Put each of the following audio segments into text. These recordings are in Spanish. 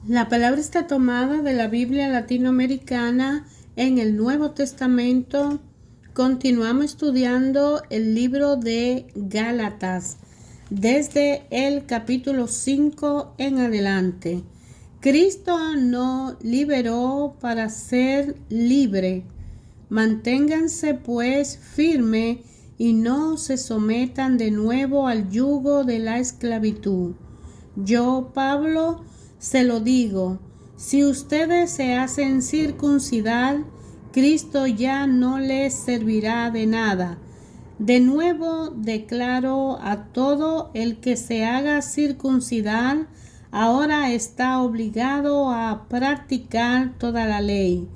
La palabra está tomada de la Biblia latinoamericana en el Nuevo Testamento. Continuamos estudiando el libro de Gálatas desde el capítulo 5 en adelante. Cristo nos liberó para ser libre. Manténganse pues firme y no se sometan de nuevo al yugo de la esclavitud. Yo, Pablo, se lo digo, si ustedes se hacen circuncidar, Cristo ya no les servirá de nada. De nuevo declaro a todo el que se haga circuncidar, ahora está obligado a practicar toda la ley.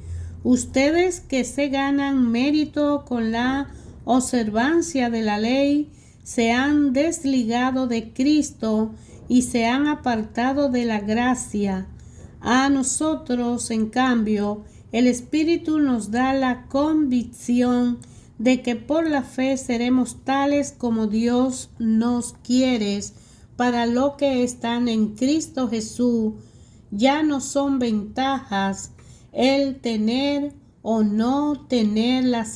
Ustedes que se ganan mérito con la observancia de la ley, se han desligado de Cristo y se han apartado de la gracia. A nosotros, en cambio, el Espíritu nos da la convicción de que por la fe seremos tales como Dios nos quiere. Para lo que están en Cristo Jesús, ya no son ventajas el tener o no tener la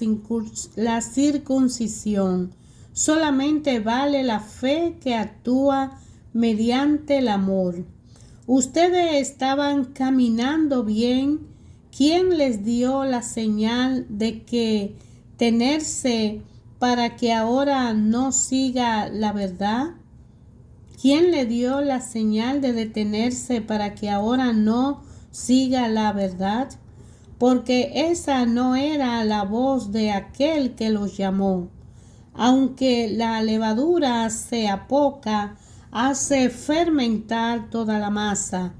circuncisión. Solamente vale la fe que actúa mediante el amor. Ustedes estaban caminando bien. ¿Quién les dio la señal de que tenerse para que ahora no siga la verdad? ¿Quién le dio la señal de detenerse para que ahora no siga la verdad? Porque esa no era la voz de aquel que los llamó. Aunque la levadura sea poca, hace fermentar toda la masa.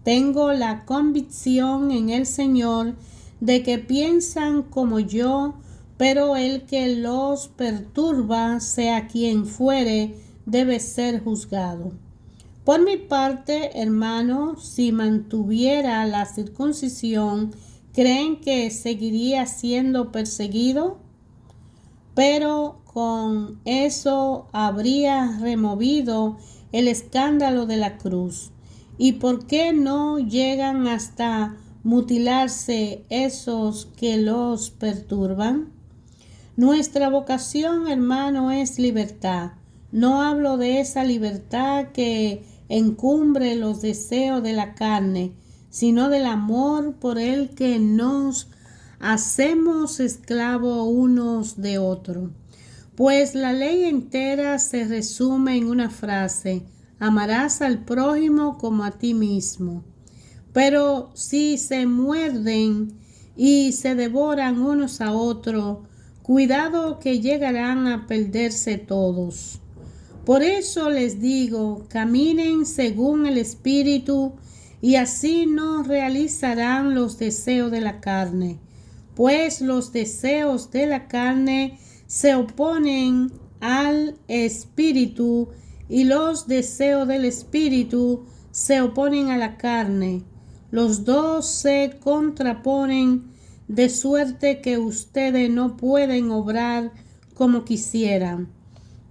Tengo la convicción en el Señor de que piensan como yo, pero el que los perturba, sea quien fuere, debe ser juzgado. Por mi parte, hermano, si mantuviera la circuncisión, ¿creen que seguiría siendo perseguido? Pero con eso habría removido el escándalo de la cruz. ¿Y por qué no llegan hasta mutilarse esos que los perturban? Nuestra vocación, hermano, es libertad. No hablo de esa libertad que encumbre los deseos de la carne, sino del amor por el que nos hacemos esclavos unos de otros. Pues la ley entera se resume en una frase: amarás al prójimo como a ti mismo. Pero si se muerden y se devoran unos a otros, cuidado que llegarán a perderse todos. Por eso les digo, caminen según el Espíritu, y así no realizarán los deseos de la carne. Pues los deseos de la carne se oponen al Espíritu, y los deseos del Espíritu se oponen a la carne. Los dos se contraponen, de suerte que ustedes no pueden obrar como quisieran.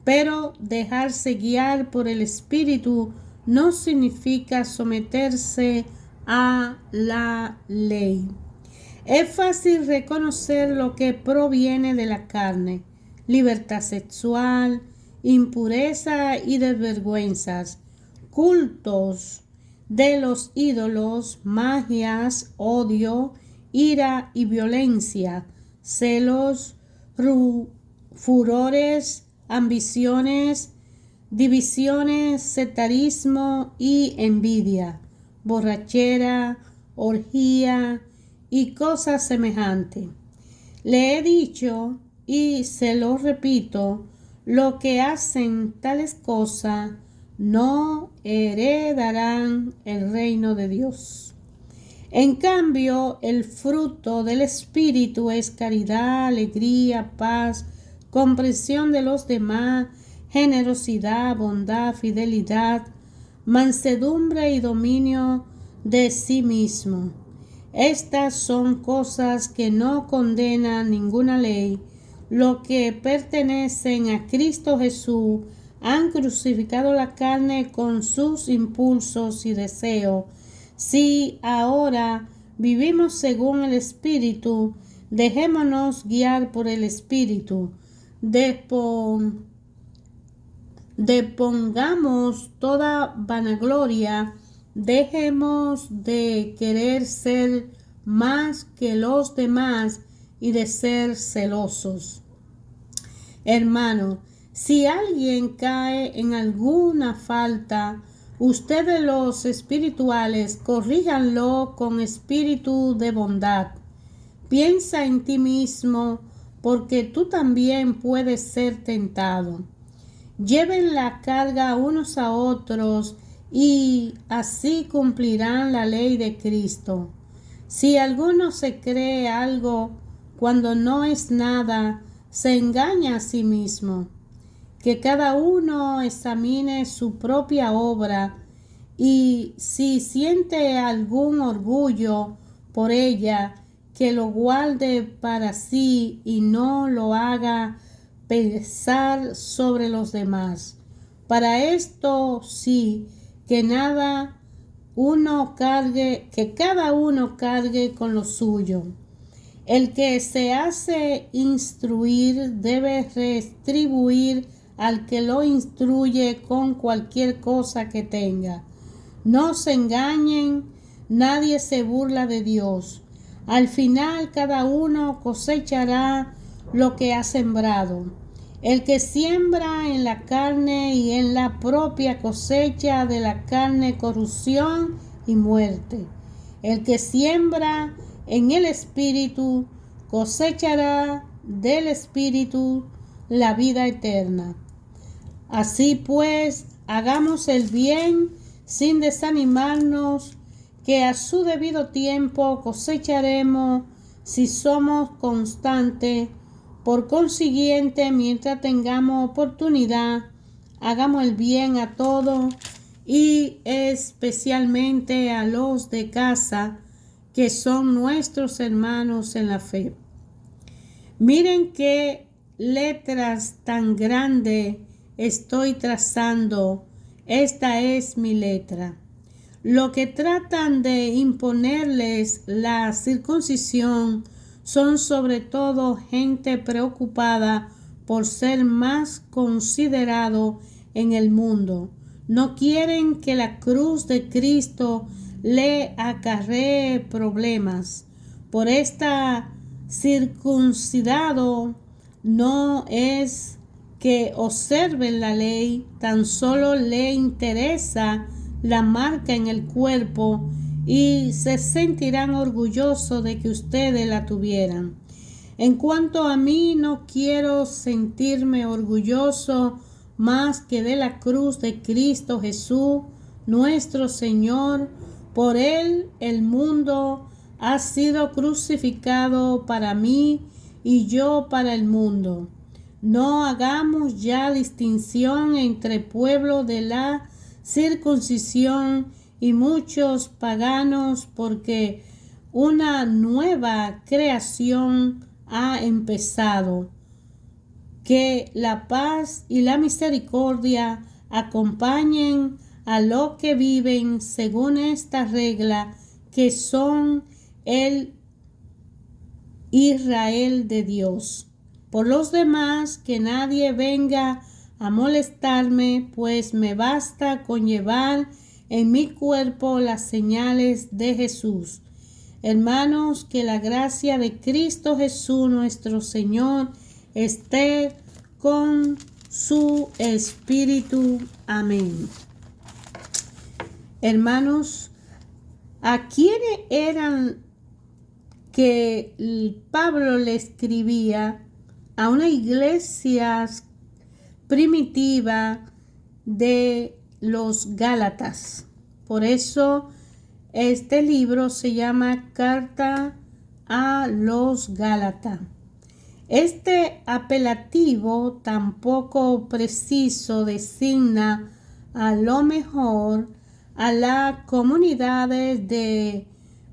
Pero dejarse guiar por el Espíritu no significa someterse a la ley. Es fácil reconocer lo que proviene de la carne: libertad sexual, impureza y desvergüenzas, cultos de los ídolos, magias, odio, ira y violencia, celos, furores, ambiciones, divisiones, sectarismo y envidia, borrachera, orgía y cosas semejantes. Le he dicho y se lo repito, lo que hacen tales cosas no heredarán el reino de Dios. En cambio, el fruto del Espíritu es caridad, alegría, paz, comprensión de los demás, generosidad, bondad, fidelidad, mansedumbre y dominio de sí mismo. Estas son cosas que no condenan ninguna ley. Los que pertenecen a Cristo Jesús han crucificado la carne con sus impulsos y deseos. Si ahora vivimos según el Espíritu, dejémonos guiar por el Espíritu. Depongamos toda vanagloria, dejemos de querer ser más que los demás y de ser celosos. Hermanos, si alguien cae en alguna falta, ustedes los espirituales, corríjanlo con espíritu de bondad. Piensa en ti mismo, porque tú también puedes ser tentado. Lleven la carga unos a otros y así cumplirán la ley de Cristo. Si alguno se cree algo cuando no es nada, se engaña a sí mismo. Que cada uno examine su propia obra y si siente algún orgullo por ella, que lo guarde para sí y no lo haga pesar sobre los demás. Para esto sí, que cada uno cargue con lo suyo. El que se hace instruir debe retribuir al que lo instruye con cualquier cosa que tenga. No se engañen, nadie se burla de Dios. Al final cada uno cosechará lo que ha sembrado. El que siembra en la carne y en la propia cosecha de la carne corrupción y muerte. El que siembra en el Espíritu cosechará del Espíritu la vida eterna. Así pues, hagamos el bien sin desanimarnos, que a su debido tiempo cosecharemos si somos constantes. Por consiguiente, mientras tengamos oportunidad, hagamos el bien a todos y especialmente a los de casa, que son nuestros hermanos en la fe. Miren qué letras tan grandes estoy trazando. Esta es mi letra. Lo que tratan de imponerles la circuncisión son sobre todo gente preocupada por ser más considerado en el mundo. No quieren que la cruz de Cristo le acarree problemas. Por esta circuncidado no es que observen la ley, tan solo le interesa la marca en el cuerpo y se sentirán orgullosos de que ustedes la tuvieran. En cuanto a mí, no quiero sentirme orgulloso más que de la cruz de Cristo Jesús, nuestro Señor. Por él el mundo ha sido crucificado para mí y yo para el mundo. No hagamos ya distinción entre pueblo de la circuncisión y muchos paganos, porque una nueva creación ha empezado. Que la paz y la misericordia acompañen a los que viven según esta regla, que son el Israel de Dios. Por los demás, que nadie venga a molestarme, pues me basta con llevar en mi cuerpo las señales de Jesús. Hermanos, que la gracia de Cristo Jesús nuestro Señor esté con su espíritu. Amén. Hermanos, ¿a quiénes eran que Pablo le escribía? A una iglesia primitiva de los Gálatas. Por eso este libro se llama Carta a los Gálatas. Este apelativo tan poco preciso designa a lo mejor a las comunidades de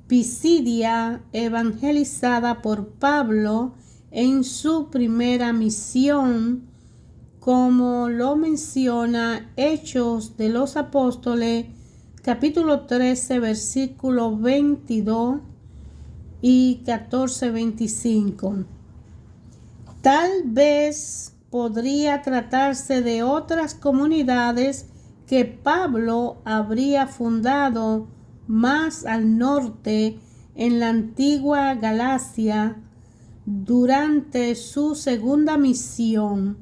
Pisidia evangelizada por Pablo en su primera misión, como lo menciona Hechos de los Apóstoles capítulo 13, versículo 22 y 14-25. Tal vez podría tratarse de otras comunidades que Pablo habría fundado más al norte en la antigua Galacia durante su segunda misión,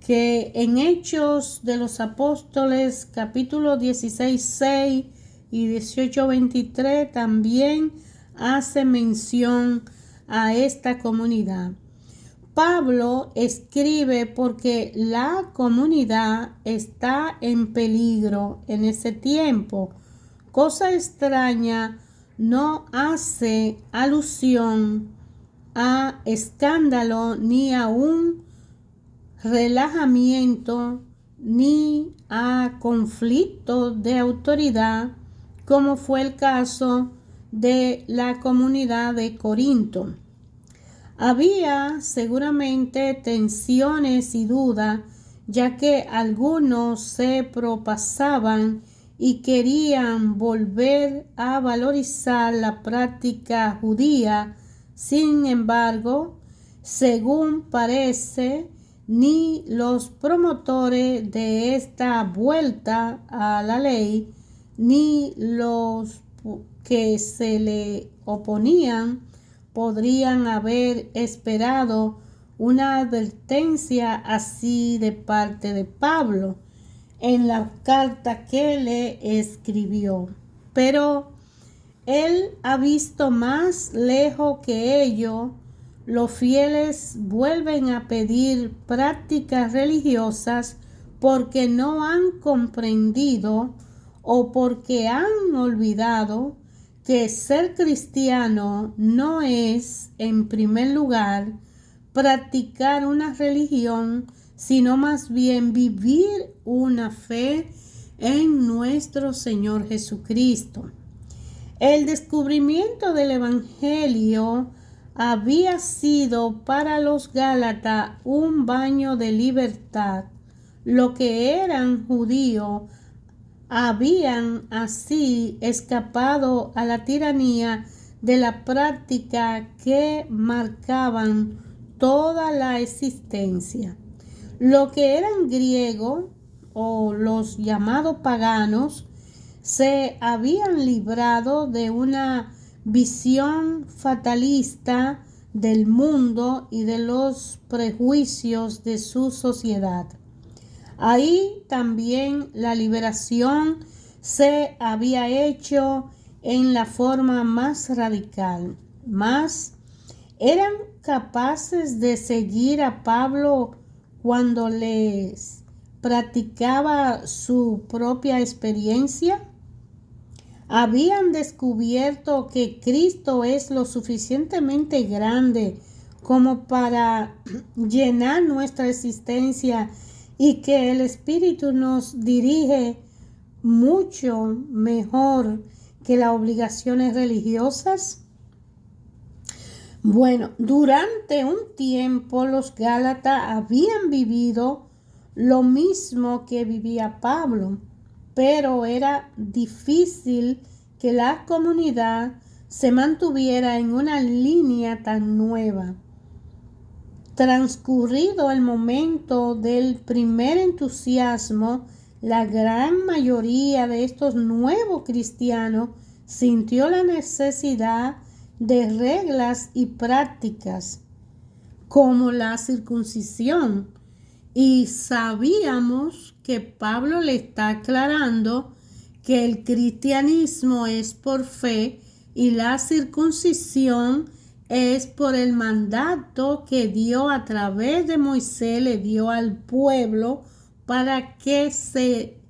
que en Hechos de los Apóstoles capítulo 16:6 y 18:23 también hace mención a esta comunidad. Pablo escribe porque la comunidad está en peligro en ese tiempo. Cosa extraña, no hace alusión a escándalo ni a un relajamiento ni a conflicto de autoridad, como fue el caso de la comunidad de Corinto. Había seguramente tensiones y dudas, ya que algunos se propasaban y querían volver a valorizar la práctica judía. Sin embargo, según parece, ni los promotores de esta vuelta a la ley, ni los que se le oponían, podrían haber esperado una advertencia así de parte de Pablo en la carta que le escribió. Pero él ha visto más lejos que ello. Los fieles vuelven a pedir prácticas religiosas porque no han comprendido o porque han olvidado que ser cristiano no es, en primer lugar, practicar una religión, sino más bien vivir una fe en nuestro Señor Jesucristo. El descubrimiento del Evangelio había sido para los Gálatas un baño de libertad. Los que eran judíos habían así escapado a la tiranía de la práctica que marcaban toda la existencia. Los que eran griegos o los llamados paganos se habían librado de una visión fatalista del mundo y de los prejuicios de su sociedad. Ahí también la liberación se había hecho en la forma más radical. Mas, ¿eran capaces de seguir a Pablo cuando les practicaba su propia experiencia? Habían descubierto que Cristo es lo suficientemente grande como para llenar nuestra existencia y que el Espíritu nos dirige mucho mejor que las obligaciones religiosas. Bueno, durante un tiempo los Gálatas habían vivido lo mismo que vivía Pablo, pero era difícil que la comunidad se mantuviera en una línea tan nueva. Transcurrido el momento del primer entusiasmo, la gran mayoría de estos nuevos cristianos sintió la necesidad de reglas y prácticas como la circuncisión, y sabíamos que Pablo le está aclarando que el cristianismo es por fe y la circuncisión es por el mandato que dio a través de Moisés, le dio al pueblo para que se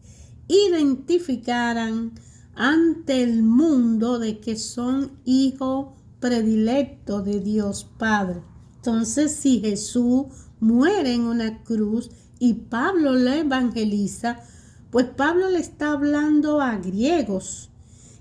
identificaran ante el mundo de que son hijos predilectos de Dios Padre. Entonces, si Jesús muere en una cruz y Pablo le evangeliza, pues Pablo le está hablando a griegos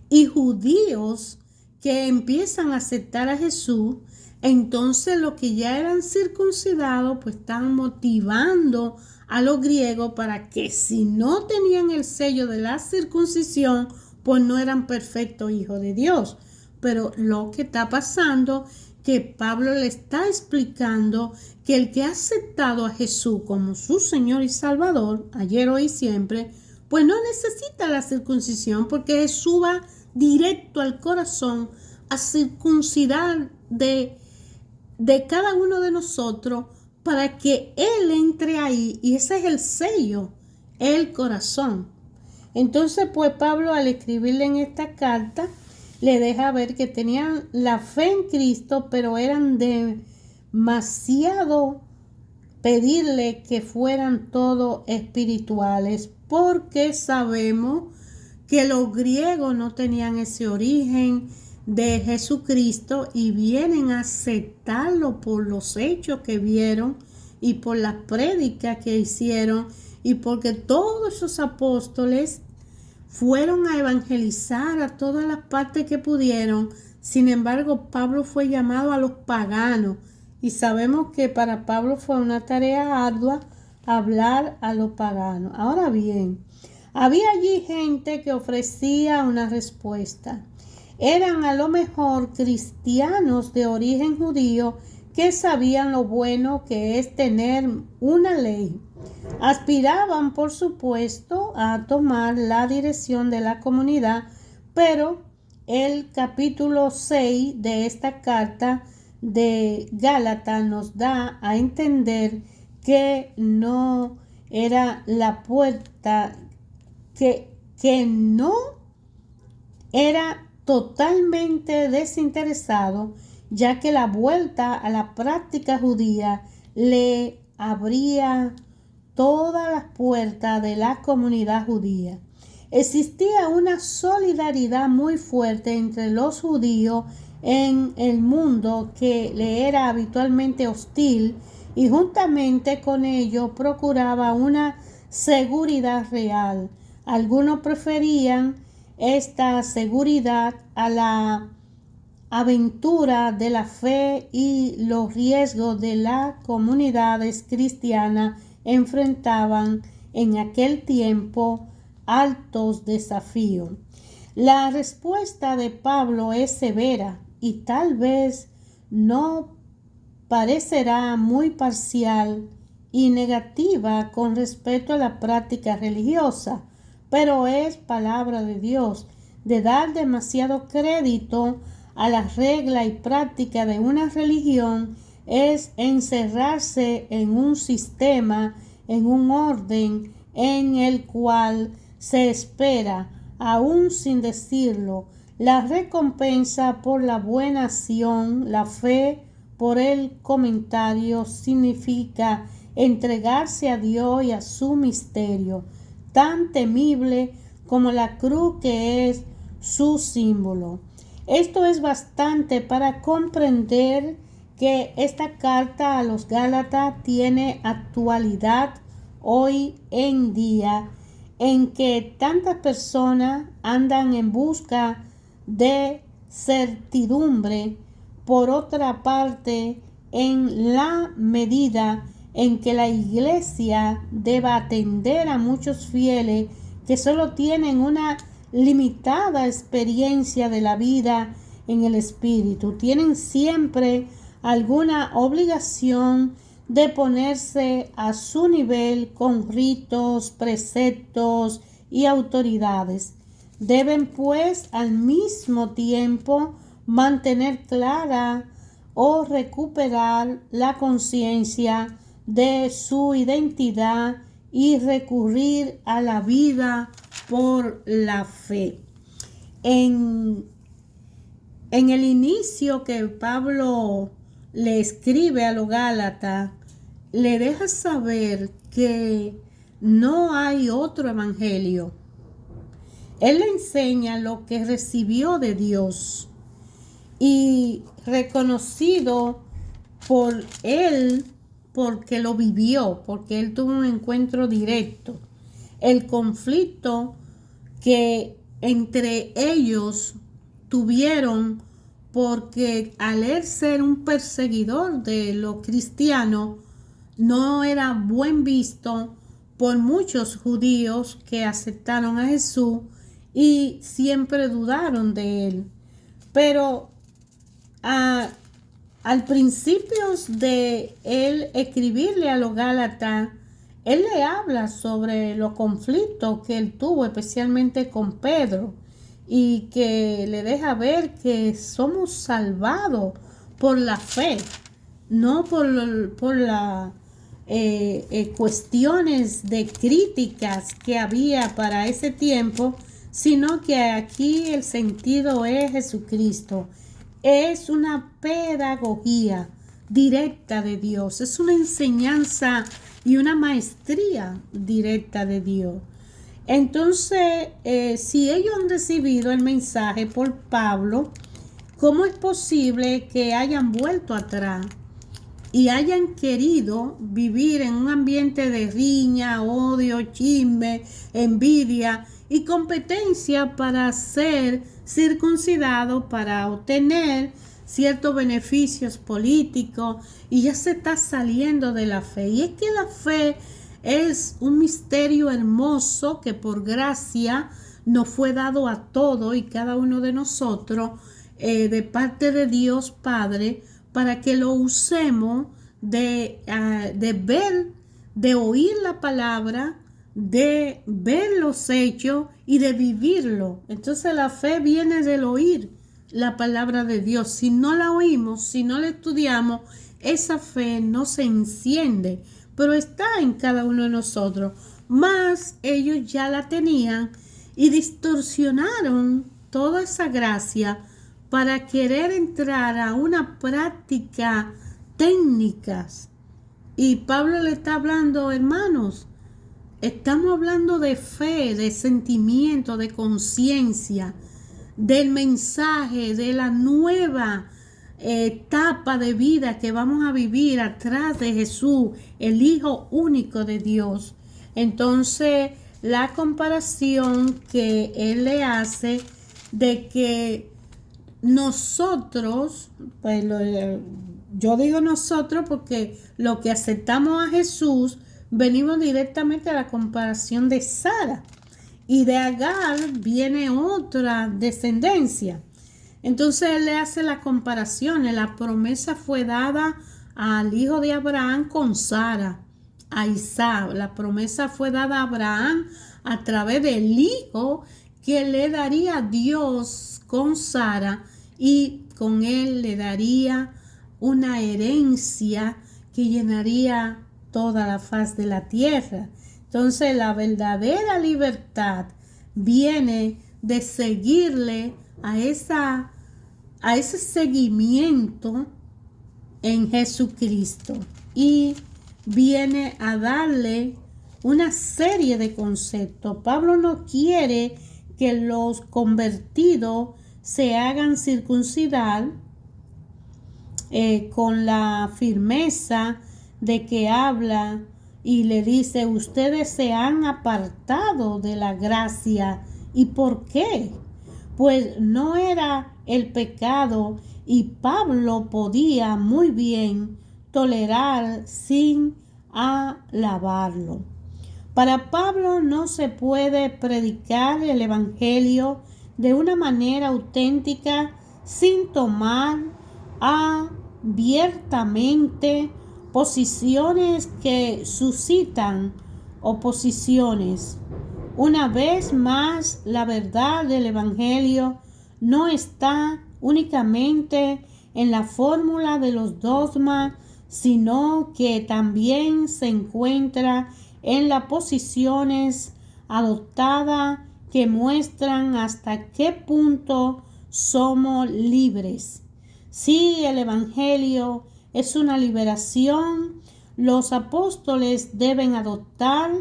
y judíos que empiezan a aceptar a Jesús. Entonces los que ya eran circuncidados pues están motivando a los griegos para que si no tenían el sello de la circuncisión, pues no eran perfectos hijos de Dios. Pero lo que está pasando, que Pablo le está explicando que el que ha aceptado a Jesús como su Señor y Salvador, ayer, hoy y siempre, pues no necesita la circuncisión, porque Jesús va directo al corazón a circuncidar de cada uno de nosotros para que Él entre ahí, y ese es el sello, el corazón. Entonces, pues Pablo, al escribirle en esta carta, le deja ver que tenían la fe en Cristo, pero eran demasiado pedirle que fueran todos espirituales, porque sabemos que los griegos no tenían ese origen de Jesucristo y vienen a aceptarlo por los hechos que vieron y por las prédicas que hicieron, y porque todos esos apóstoles fueron a evangelizar a todas las partes que pudieron. Sin embargo, Pablo fue llamado a los paganos, y sabemos que para Pablo fue una tarea ardua hablar a los paganos. Ahora bien, había allí gente que ofrecía una respuesta. Eran a lo mejor cristianos de origen judío que sabían lo bueno que es tener una ley. Aspiraban, por supuesto, a tomar la dirección de la comunidad, pero el capítulo 6 de esta carta de Gálatas nos da a entender que no era la puerta, que no era totalmente desinteresado, ya que la vuelta a la práctica judía le abría todas las puertas de la comunidad judía. Existía una solidaridad muy fuerte entre los judíos en el mundo que le era habitualmente hostil, y juntamente con ello procuraba una seguridad real. Algunos preferían esta seguridad a la aventura de la fe y los riesgos de las comunidades cristianas enfrentaban en aquel tiempo altos desafíos. La respuesta de Pablo es severa y tal vez no parecerá muy parcial y negativa con respecto a la práctica religiosa, pero es palabra de Dios. De dar demasiado crédito a la regla y práctica de una religión es encerrarse en un sistema, en un orden en el cual se espera, aún sin decirlo, la recompensa por la buena acción. La fe por el comentario significa entregarse a Dios y a su misterio, tan temible como la cruz que es su símbolo. Esto es bastante para comprender que esta carta a los Gálatas tiene actualidad hoy en día, en que tantas personas andan en busca de certidumbre. Por otra parte, en la medida en que la iglesia deba atender a muchos fieles que solo tienen una limitada experiencia de la vida en el Espíritu, tienen siempre alguna obligación de ponerse a su nivel con ritos, preceptos y autoridades. Deben pues al mismo tiempo mantener clara o recuperar la conciencia de su identidad y recurrir a la vida por la fe. En el inicio que Pablo le escribe a los Gálatas, le deja saber que no hay otro evangelio. Él le enseña lo que recibió de Dios y reconocido por él, porque lo vivió, porque él tuvo un encuentro directo. El conflicto que entre ellos tuvieron, porque al él ser un perseguidor de los cristianos, no era buen visto por muchos judíos que aceptaron a Jesús y siempre dudaron de él. Pero al principio de él escribirle a los Gálatas, él le habla sobre los conflictos que él tuvo, especialmente con Pedro, y que le deja ver que somos salvados por la fe, no por las cuestiones de críticas que había para ese tiempo, sino que aquí el sentido es Jesucristo. Es una pedagogía directa de Dios, es una enseñanza y una maestría directa de Dios. Entonces, si ellos han recibido el mensaje por Pablo, ¿cómo es posible que hayan vuelto atrás y hayan querido vivir en un ambiente de riña, odio, chisme, envidia y competencia para ser circuncidado, para obtener ciertos beneficios políticos, y ya se está saliendo de la fe? Y es que la fe es un misterio hermoso que por gracia nos fue dado a todos y cada uno de nosotros de parte de Dios Padre, para que lo usemos de ver, de oír la palabra, de ver los hechos y de vivirlo. Entonces la fe viene del oír la palabra de Dios. Si no la oímos, si no la estudiamos, esa fe no se enciende, pero está en cada uno de nosotros. Mas ellos ya la tenían y distorsionaron toda esa gracia para querer entrar a una práctica técnicas. Y Pablo le está hablando, hermanos, estamos hablando de fe, de sentimiento, de conciencia, del mensaje, de la nueva etapa de vida que vamos a vivir atrás de Jesús, el Hijo único de Dios. Entonces, la comparación que él le hace de que nosotros, pues yo digo nosotros porque lo que aceptamos a Jesús, venimos directamente a la comparación de Sara, y de Agar viene otra descendencia. Entonces él le hace la comparación. La promesa fue dada al hijo de Abraham con Sara, a Isaac. La promesa fue dada a Abraham a través del hijo que le daría Dios con Sara, y con él le daría una herencia que llenaría toda la faz de la tierra. Entonces la verdadera libertad viene de seguirle a ese seguimiento en Jesucristo, y viene a darle una serie de conceptos. Pablo no quiere que los convertidos se hagan circuncidar con la firmeza de que habla y le dice: ustedes se han apartado de la gracia. ¿Y por qué? Pues no era el pecado, y Pablo podía muy bien tolerar sin alabarlo. Para Pablo no se puede predicar el evangelio de una manera auténtica sin tomar abiertamente posiciones que suscitan oposiciones. Una vez más, la verdad del evangelio no está únicamente en la fórmula de los dogmas, sino que también se encuentra en las posiciones adoptadas que muestran hasta qué punto somos libres. Si el evangelio es una liberación, los apóstoles deben adoptar,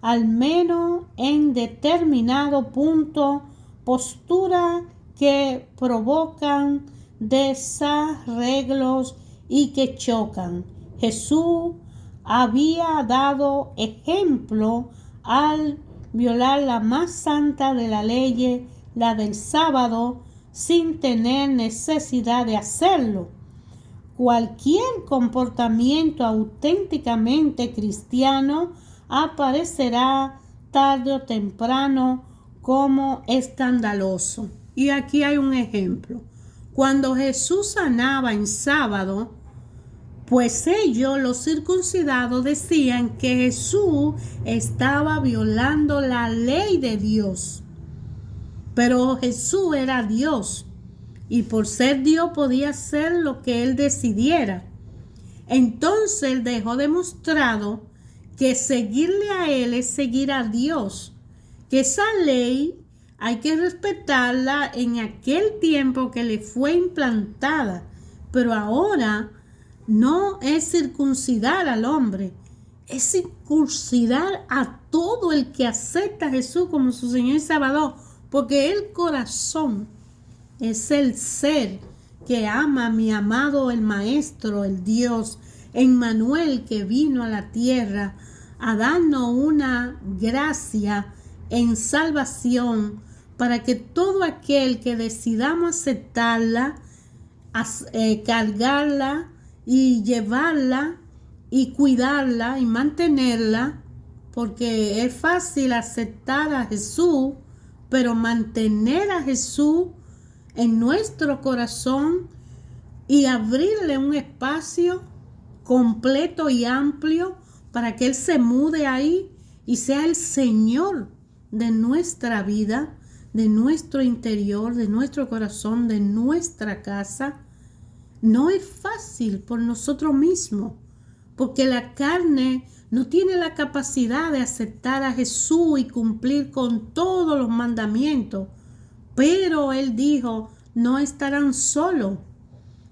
al menos en determinado punto, posturas que provocan desarreglos y que chocan. Jesús había dado ejemplo al violar la más santa de la ley, la del sábado, sin tener necesidad de hacerlo. Cualquier comportamiento auténticamente cristiano aparecerá tarde o temprano como escandaloso. Y aquí hay un ejemplo. Cuando Jesús sanaba en sábado, pues ellos, los circuncidados, decían que Jesús estaba violando la ley de Dios. Pero Jesús era Dios y por ser Dios podía hacer lo que Él decidiera. Entonces Él dejó demostrado que seguirle a Él es seguir a Dios, que esa ley hay que respetarla en aquel tiempo que le fue implantada, pero ahora no es circuncidar al hombre, es circuncidar a todo el que acepta a Jesús como su Señor y Salvador, porque el corazón es el ser que ama a mi amado, el Maestro, el Dios, Emmanuel, que vino a la tierra a darnos una gracia en salvación para que todo aquel que decidamos aceptarla, cargarla y llevarla y cuidarla y mantenerla, porque es fácil aceptar a Jesús, pero mantener a Jesús en nuestro corazón y abrirle un espacio completo y amplio para que Él se mude ahí y sea el Señor de nuestra vida, de nuestro interior, de nuestro corazón, de nuestra casa. No es fácil por nosotros mismos, porque la carne no tiene la capacidad de aceptar a Jesús y cumplir con todos los mandamientos. Pero Él dijo, no estarán solos,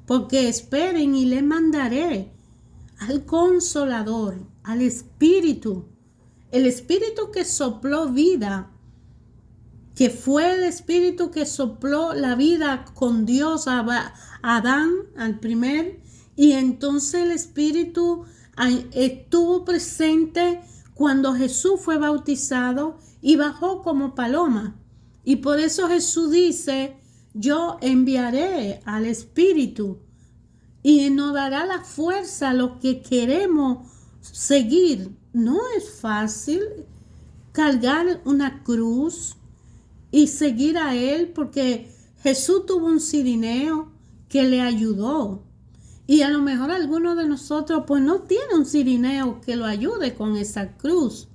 porque esperen y les mandaré al Consolador, al Espíritu. El Espíritu que sopló vida, que fue el Espíritu que sopló la vida con Dios a Adán, al primer, y entonces el Espíritu estuvo presente cuando Jesús fue bautizado y bajó como paloma. Y por eso Jesús dice, yo enviaré al Espíritu y nos dará la fuerza a los que queremos seguir. No es fácil cargar una cruz y seguir a Él, porque Jesús tuvo un cirineo que le ayudó. Y a lo mejor algunos de nosotros pues no tiene un cirineo que lo ayude con esa cruz.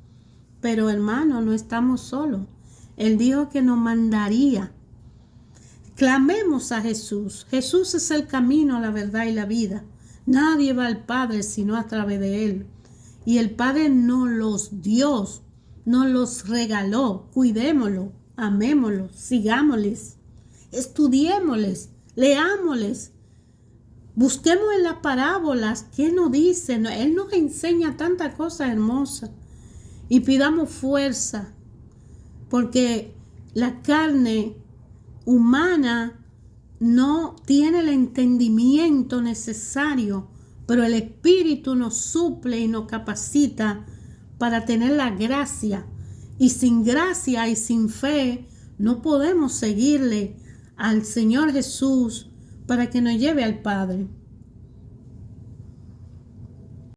Pero hermano, no estamos solos. Él dijo que nos mandaría. Clamemos a Jesús. Jesús es el camino, la verdad y la vida. Nadie va al Padre sino a través de Él. Y el Padre nos los dio, nos los regaló. Cuidémoslo, amémoslo, sigámosles, estudiémosles, leámosles. Busquemos en las parábolas qué nos dice. Él nos enseña tantas cosas hermosas. Y pidamos fuerza, porque la carne humana no tiene el entendimiento necesario, pero el Espíritu nos suple y nos capacita para tener la gracia. Y sin gracia y sin fe no podemos seguirle al Señor Jesús para que nos lleve al Padre.